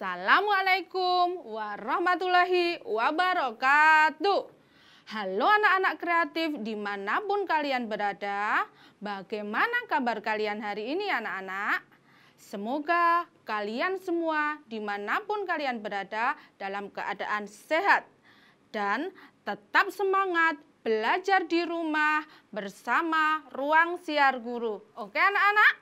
Assalamualaikum warahmatullahi wabarakatuh. Halo anak-anak kreatif dimanapun kalian berada. Bagaimana kabar kalian hari ini anak-anak? Semoga kalian semua dimanapun kalian berada dalam keadaan sehat dan tetap semangat belajar di rumah bersama Ruang Siar Guru. Oke anak-anak?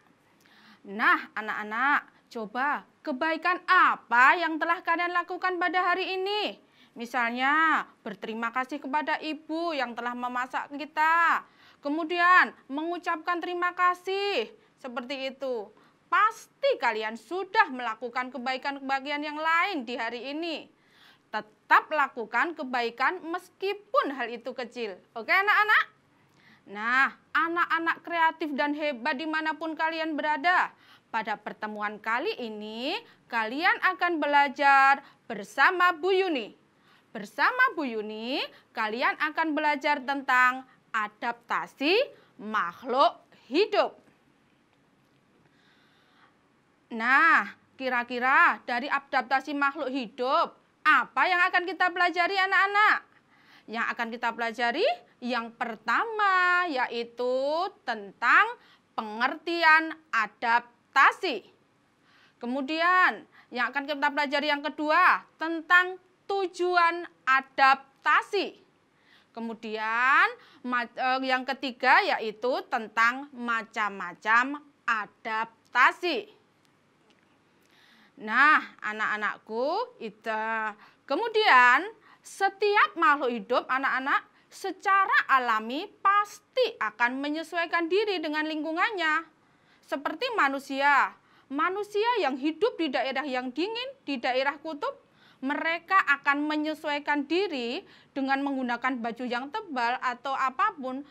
Nah anak-anak, coba kebaikan apa yang telah kalian lakukan pada hari ini? Misalnya berterima kasih kepada ibu yang telah memasak kita. Kemudian mengucapkan terima kasih. Seperti itu. Pasti kalian sudah melakukan kebaikan-kebaikan yang lain di hari ini. Tetap lakukan kebaikan meskipun hal itu kecil. Oke anak-anak? Nah, anak-anak kreatif dan hebat dimanapun kalian berada. Pada pertemuan kali ini, kalian akan belajar bersama Bu Yuni. Bersama Bu Yuni, kalian akan belajar tentang adaptasi makhluk hidup. Nah, kira-kira dari adaptasi makhluk hidup, apa yang akan kita pelajari anak-anak? Yang akan kita pelajari yang pertama yaitu tentang pengertian adaptasi. Kemudian yang akan kita pelajari yang kedua tentang tujuan adaptasi. Kemudian yang ketiga yaitu tentang macam-macam adaptasi. Nah, anak-anakku, kemudian setiap makhluk hidup anak-anak secara alami pasti akan menyesuaikan diri dengan lingkungannya. Seperti manusia. Manusia yang hidup di daerah yang dingin, di daerah kutub, mereka akan menyesuaikan diri dengan menggunakan baju yang tebal atau apapun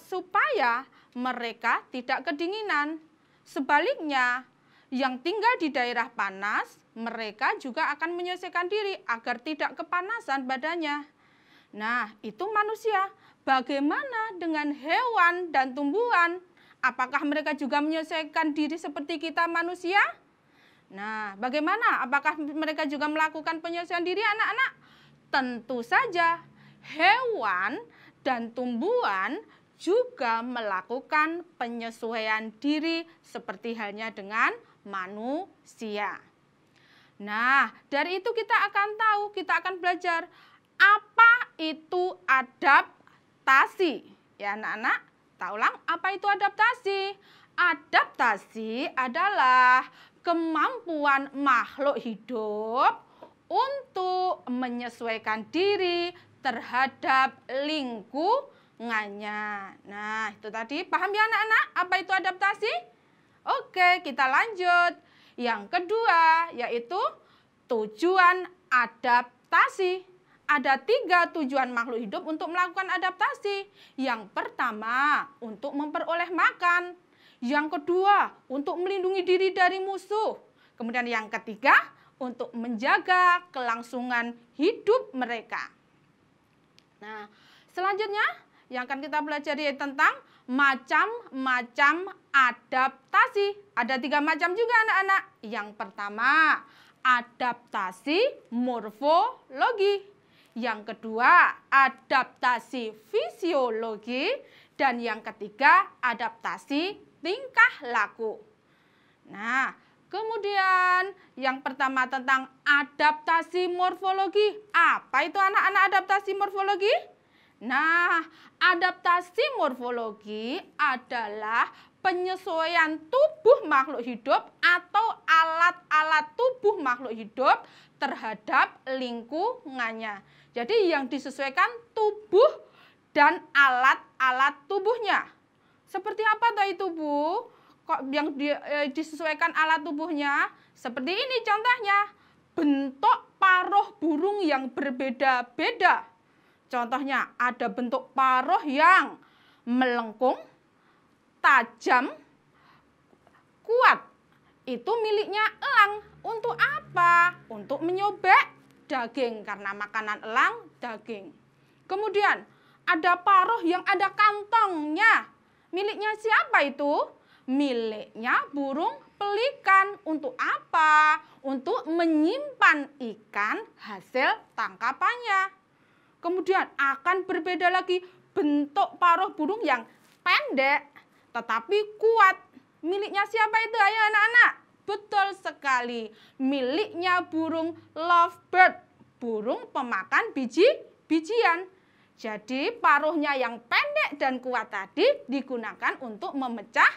supaya mereka tidak kedinginan. Sebaliknya, yang tinggal di daerah panas, mereka juga akan menyesuaikan diri agar tidak kepanasan badannya. Nah, itu manusia. Bagaimana dengan hewan dan tumbuhan? Apakah mereka juga menyesuaikan diri seperti kita manusia? Nah, bagaimana? Apakah mereka juga melakukan penyesuaian diri anak-anak? Tentu saja, hewan dan tumbuhan juga melakukan penyesuaian diri seperti halnya dengan manusia. Nah, dari itu kita akan tahu, kita akan belajar apa itu adaptasi. Ya anak-anak, tahu ulang apa itu adaptasi? Adaptasi adalah kemampuan makhluk hidup untuk menyesuaikan diri terhadap lingkungannya. Nah, itu tadi. Paham ya anak-anak apa itu adaptasi? Oke, kita lanjut. Yang kedua yaitu tujuan adaptasi. Ada 3 tujuan makhluk hidup untuk melakukan adaptasi. Yang pertama, untuk memperoleh makan. Yang kedua, untuk melindungi diri dari musuh. Kemudian yang ketiga, untuk menjaga kelangsungan hidup mereka. Nah, selanjutnya yang akan kita pelajari tentang macam-macam adaptasi. Ada 3 macam juga anak-anak. Yang pertama, adaptasi morfologi. Yang kedua, adaptasi fisiologi. Dan yang ketiga, adaptasi tingkah laku. Nah, kemudian yang pertama tentang adaptasi morfologi. Apa itu anak-anak adaptasi morfologi? Nah, adaptasi morfologi adalah penyesuaian tubuh makhluk hidup atau alat-alat tubuh makhluk hidup terhadap lingkungannya. Jadi yang disesuaikan tubuh dan alat-alat tubuhnya. Seperti apa tadi tubuh? Kok yang disesuaikan alat tubuhnya? Seperti ini contohnya. Bentuk paruh burung yang berbeda-beda. Contohnya ada bentuk paruh yang melengkung, tajam, kuat. Itu miliknya elang. Untuk apa? Untuk menyobek daging. Karena makanan elang daging. Kemudian ada paruh yang ada kantongnya. Miliknya siapa itu? miliknya burung pelikan. Untuk apa? Untuk menyimpan ikan hasil tangkapannya. Kemudian akan berbeda lagi bentuk paruh burung yang pendek tetapi kuat. Miliknya siapa itu? Ayo anak-anak. Betul sekali. Miliknya burung lovebird, burung pemakan biji-bijian. Jadi paruhnya yang pendek dan kuat tadi digunakan untuk memecah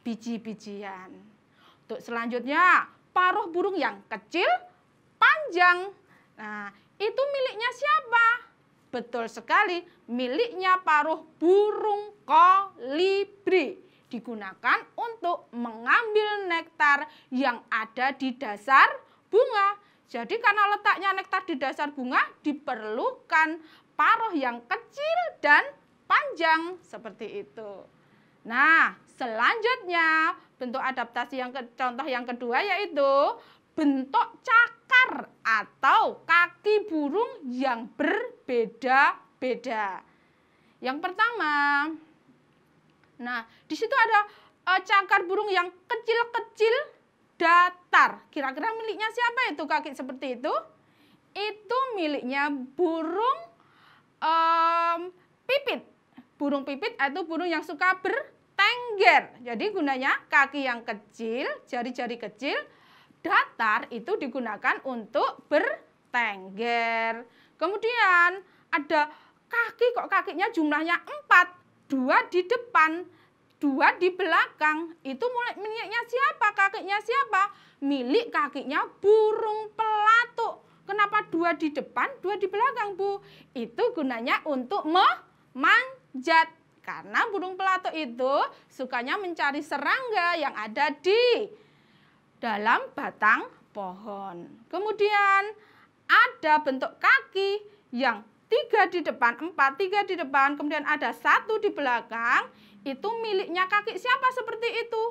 biji-bijian. Untuk selanjutnya, paruh burung yang kecil, panjang. Nah, itu miliknya siapa? Betul sekali, miliknya paruh burung kolibri. Digunakan untuk mengambil nektar yang ada di dasar bunga. Jadi karena letaknya nektar di dasar bunga, diperlukan paruh yang kecil dan panjang seperti itu. Nah, selanjutnya bentuk adaptasi contoh yang kedua yaitu bentuk cakar atau kaki burung yang berbeda-beda. Yang pertama, nah di situ ada cakar burung yang kecil-kecil datar. Kira-kira miliknya siapa itu kaki seperti itu? Itu miliknya burung pipit. Burung pipit itu burung yang suka bertengger. Jadi gunanya kaki yang kecil, jari-jari kecil, datar itu digunakan untuk bertengger. Kemudian ada kaki, kok kakinya jumlahnya 4. 2 di depan, 2 di belakang. Itu miliknya siapa? Kakinya siapa? Milik kakinya burung pelatuk. Kenapa 2 di depan, 2 di belakang, Bu? Itu gunanya untuk memanjat. Karena burung pelatuk itu sukanya mencari serangga yang ada di dalam batang pohon. Kemudian ada bentuk kaki yang 3 di depan, 4, 3 di depan, kemudian ada 1 di belakang. Itu miliknya kaki siapa seperti itu?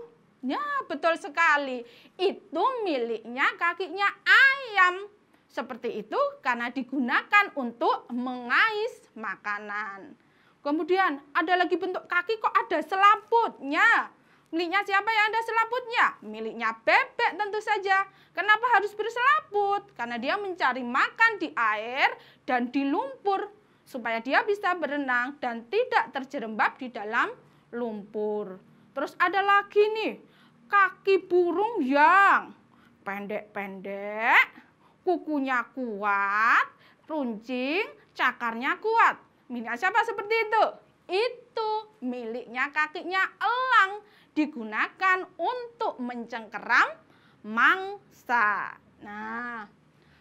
Ya, betul sekali. Itu miliknya kakinya ayam. Seperti itu karena digunakan untuk mengais makanan. Kemudian ada lagi bentuk kaki kok ada selaputnya. Miliknya siapa yang ada selaputnya? Miliknya bebek tentu saja. Kenapa harus berselaput? Karena dia mencari makan di air dan di lumpur. Supaya dia bisa berenang dan tidak terjerembab di dalam lumpur. Terus ada lagi nih, kaki burung yang pendek-pendek, kukunya kuat, runcing, cakarnya kuat. Miliknya siapa seperti itu? Itu miliknya kakinya elang. Digunakan untuk mencengkeram mangsa. Nah,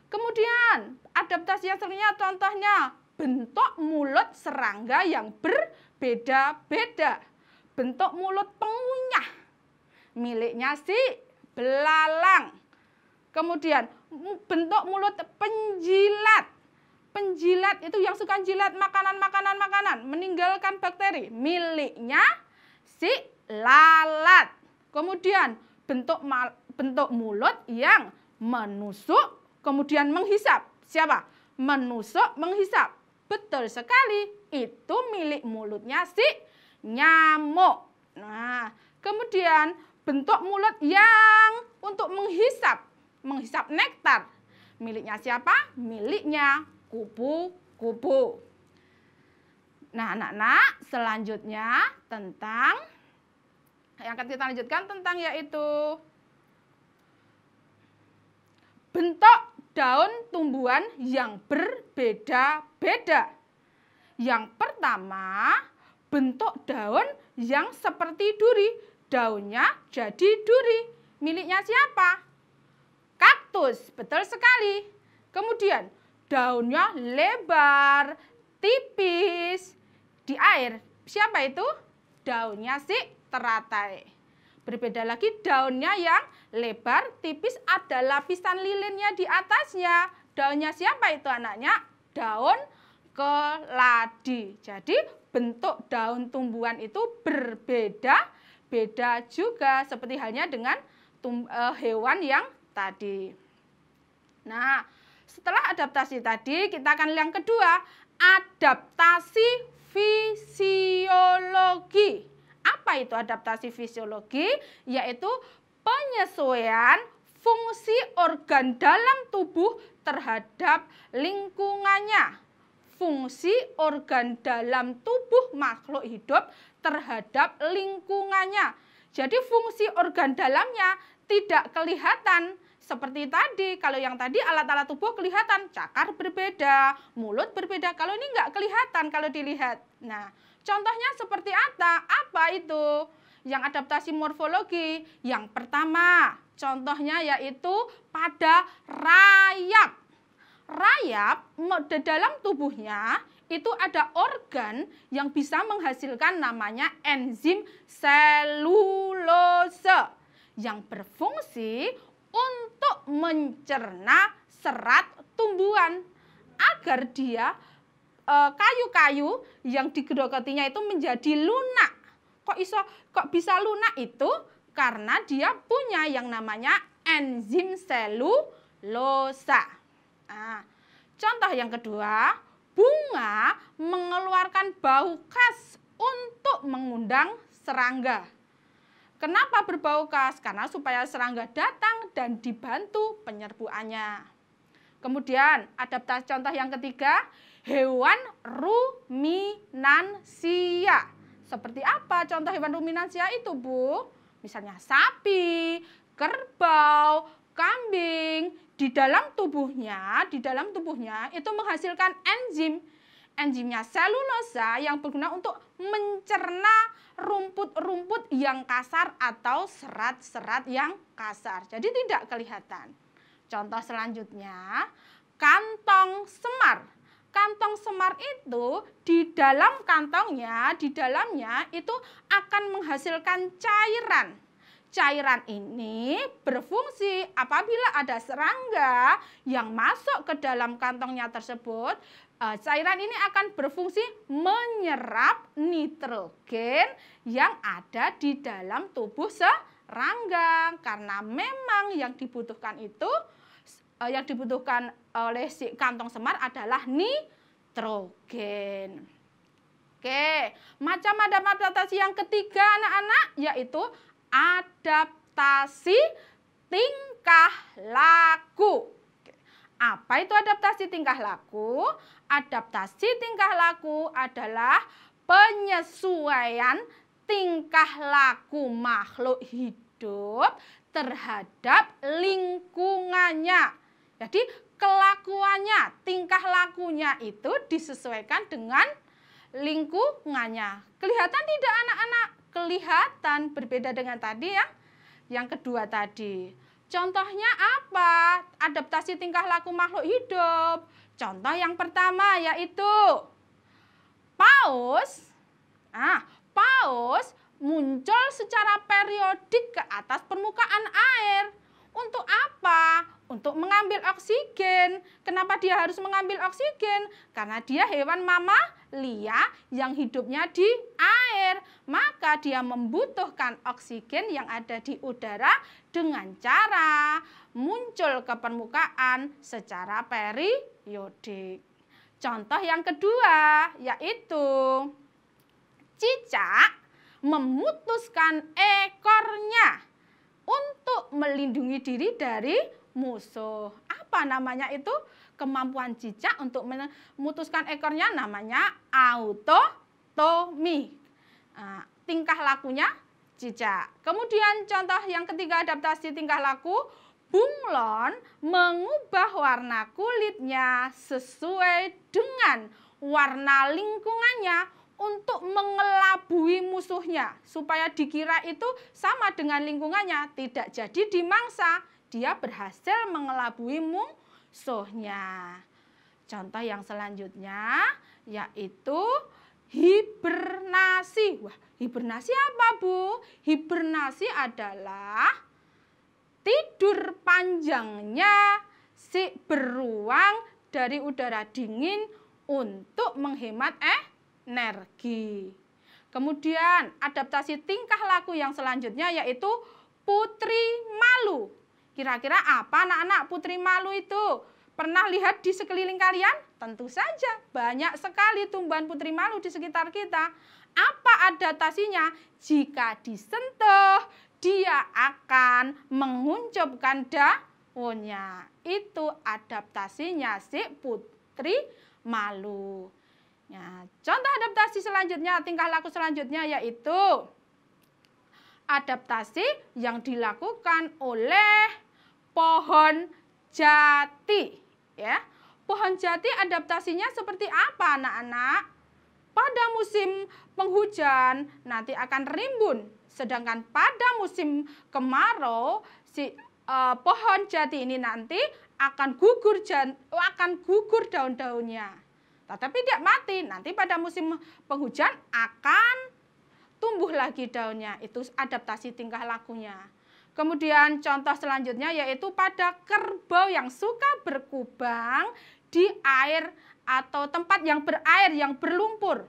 kemudian adaptasi yang selanjutnya contohnya bentuk mulut serangga yang berbeda-beda. Bentuk mulut pengunyah. Miliknya si belalang. Kemudian bentuk mulut penjilat. Penjilat itu yang suka jilat makanan, meninggalkan bakteri. Miliknya si lalat. Kemudian bentuk mulut yang menusuk, kemudian menghisap. Siapa? Menusuk, menghisap. Betul sekali. Itu milik mulutnya si nyamuk. Nah, kemudian bentuk mulut yang untuk menghisap nektar. Miliknya siapa? Miliknya kupu-kupu. Nah, anak-anak, selanjutnya tentang yang akan kita lanjutkan tentang yaitu bentuk daun tumbuhan yang berbeda-beda. Yang pertama, bentuk daun yang seperti duri. Daunnya jadi duri. Miliknya siapa? Kaktus, betul sekali. Kemudian daunnya lebar, tipis. Di air, siapa itu? Daunnya si teratai. Berbeda lagi daunnya yang lebar, tipis, ada lapisan lilinnya di atasnya. Daunnya siapa itu anaknya? Daun keladi. Jadi bentuk daun tumbuhan itu berbeda-beda juga. Seperti halnya dengan hewan yang tadi. Nah, setelah adaptasi tadi, kita akan yang kedua, adaptasi fisiologi. Apa itu adaptasi fisiologi? Yaitu penyesuaian fungsi organ dalam tubuh terhadap lingkungannya. Fungsi organ dalam tubuh makhluk hidup terhadap lingkungannya. Jadi fungsi organ dalamnya tidak kelihatan. Seperti tadi, kalau yang tadi alat-alat tubuh kelihatan, cakar berbeda, mulut berbeda. Kalau ini nggak kelihatan kalau dilihat. Nah, contohnya seperti apa itu? Yang adaptasi morfologi. Yang pertama, contohnya yaitu pada rayap. Rayap di dalam tubuhnya itu ada organ yang bisa menghasilkan namanya enzim selulose yang berfungsi untuk mencerna serat tumbuhan agar dia kayu-kayu yang digerogoti-nya itu menjadi lunak. Kok bisa lunak itu? Karena dia punya yang namanya enzim selulosa. Nah, contoh yang kedua, bunga mengeluarkan bau khas untuk mengundang serangga. Kenapa berbau khas? Karena supaya serangga datang dan dibantu penyerbuannya. Kemudian adaptasi contoh yang ketiga, hewan ruminansia. Seperti apa contoh hewan ruminansia itu, Bu? Misalnya sapi, kerbau, kambing. Di dalam tubuhnya itu menghasilkan enzim. Enzimnya selulosa yang berguna untuk mencerna rumput-rumput yang kasar atau serat-serat yang kasar. Jadi tidak kelihatan. Contoh selanjutnya, kantong semar. Kantong semar itu di dalam kantongnya, di dalamnya itu akan menghasilkan cairan. Cairan ini berfungsi apabila ada serangga yang masuk ke dalam kantongnya tersebut. Cairan ini akan berfungsi menyerap nitrogen yang ada di dalam tubuh serangga. Karena memang yang dibutuhkan oleh si kantong semar adalah nitrogen. Oke, macam adaptasi yang ketiga anak-anak yaitu adaptasi tingkah laku. Apa itu adaptasi tingkah laku? Adaptasi tingkah laku adalah penyesuaian tingkah laku makhluk hidup terhadap lingkungannya. Jadi kelakuannya, tingkah lakunya itu disesuaikan dengan lingkungannya. Kelihatan tidak anak-anak? Kelihatan, berbeda dengan tadi ya. Yang kedua tadi. Contohnya apa? Adaptasi tingkah laku makhluk hidup. Contoh yang pertama yaitu paus. Paus muncul secara periodik ke atas permukaan air. Untuk apa? Untuk mengambil oksigen. Kenapa dia harus mengambil oksigen? Karena dia hewan mamalia yang hidupnya di air. Maka dia membutuhkan oksigen yang ada di udara dengan cara muncul ke permukaan secara periodik. Contoh yang kedua yaitu cicak memutuskan ekornya untuk melindungi diri dari musuh. Apa namanya itu? Kemampuan cicak untuk memutuskan ekornya namanya autotomi. Tingkah lakunya cicak. Kemudian contoh yang ketiga adaptasi tingkah laku, bunglon mengubah warna kulitnya sesuai dengan warna lingkungannya untuk mengelabui musuhnya supaya dikira itu sama dengan lingkungannya, tidak jadi dimangsa. Dia berhasil mengelabui musuhnya. Contoh yang selanjutnya yaitu hibernasi. Wah, hibernasi apa, Bu? Hibernasi adalah tidur panjangnya si beruang dari udara dingin untuk menghemat energi. Kemudian adaptasi tingkah laku yang selanjutnya yaitu putri malu. Kira-kira apa anak-anak putri malu itu? Pernah lihat di sekeliling kalian? Tentu saja banyak sekali tumbuhan putri malu di sekitar kita. Apa adaptasinya? Jika disentuh, dia akan menguncupkan daunnya. Itu adaptasinya si putri malu. Nah, contoh adaptasi selanjutnya, tingkah laku selanjutnya yaitu adaptasi yang dilakukan oleh pohon jati. Ya, pohon jati adaptasinya seperti apa, anak-anak? Pada musim penghujan nanti akan rimbun, sedangkan pada musim kemarau si pohon jati ini nanti akan gugur daun-daunnya. Tetapi tidak mati, nanti pada musim penghujan akan tumbuh lagi daunnya. Itu adaptasi tingkah lakunya. Kemudian contoh selanjutnya yaitu pada kerbau yang suka berkubang di air atau tempat yang berair, yang berlumpur.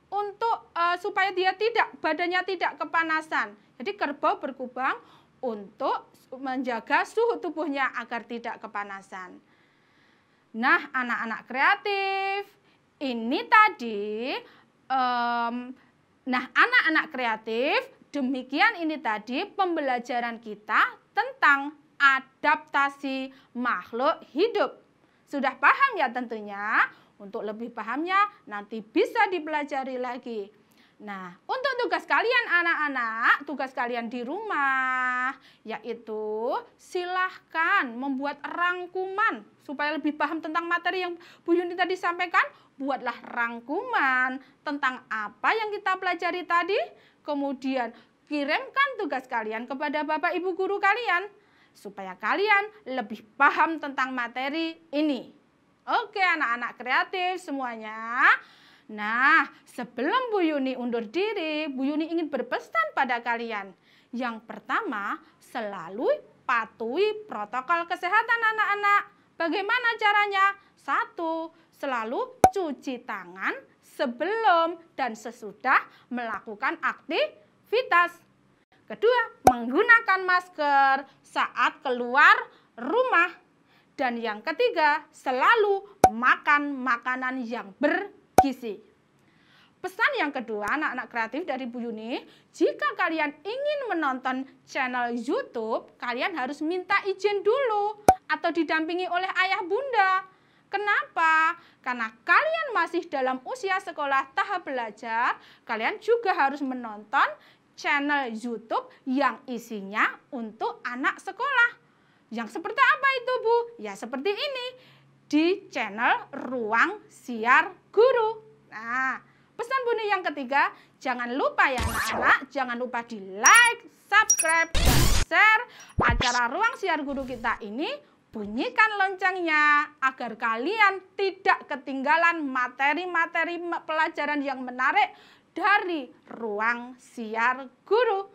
Untuk supaya dia badannya tidak kepanasan. Jadi kerbau berkubang untuk menjaga suhu tubuhnya agar tidak kepanasan. Nah, anak-anak kreatif, ini tadi, anak-anak kreatif, demikian ini tadi pembelajaran kita tentang adaptasi makhluk hidup. Sudah paham ya tentunya? Untuk lebih pahamnya nanti bisa dipelajari lagi. Nah, untuk tugas kalian anak-anak, tugas kalian di rumah, yaitu silahkan membuat rangkuman supaya lebih paham tentang materi yang Bu Yuni tadi sampaikan. Buatlah rangkuman tentang apa yang kita pelajari tadi, kemudian kirimkan tugas kalian kepada Bapak Ibu guru kalian, supaya kalian lebih paham tentang materi ini. Oke anak-anak kreatif semuanya. Nah, sebelum Bu Yuni undur diri, Bu Yuni ingin berpesan pada kalian. Yang pertama, selalu patuhi protokol kesehatan anak-anak. Bagaimana caranya? 1. Selalu cuci tangan sebelum dan sesudah melakukan aktivitas. Kedua, menggunakan masker saat keluar rumah. Dan yang ketiga, selalu makan makanan yang bergizi. Pesan yang kedua, anak-anak kreatif dari Bu Yuni, jika kalian ingin menonton channel YouTube, kalian harus minta izin dulu atau didampingi oleh ayah bunda. Kenapa? Karena kalian masih dalam usia sekolah tahap belajar, kalian juga harus menonton channel YouTube yang isinya untuk anak sekolah. Yang seperti apa itu, Bu? Ya seperti ini, di channel Ruang Siar Guru. Nah, pesan Bu yang ketiga, jangan lupa ya anak-anak, jangan lupa di like, subscribe, dan share acara Ruang Siar Guru kita ini. Bunyikan loncengnya agar kalian tidak ketinggalan materi-materi pelajaran yang menarik dari Ruang Siar Guru.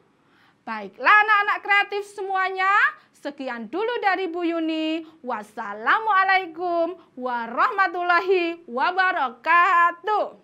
Baiklah anak-anak kreatif semuanya, sekian dulu dari Bu Yuni. Wassalamualaikum warahmatullahi wabarakatuh.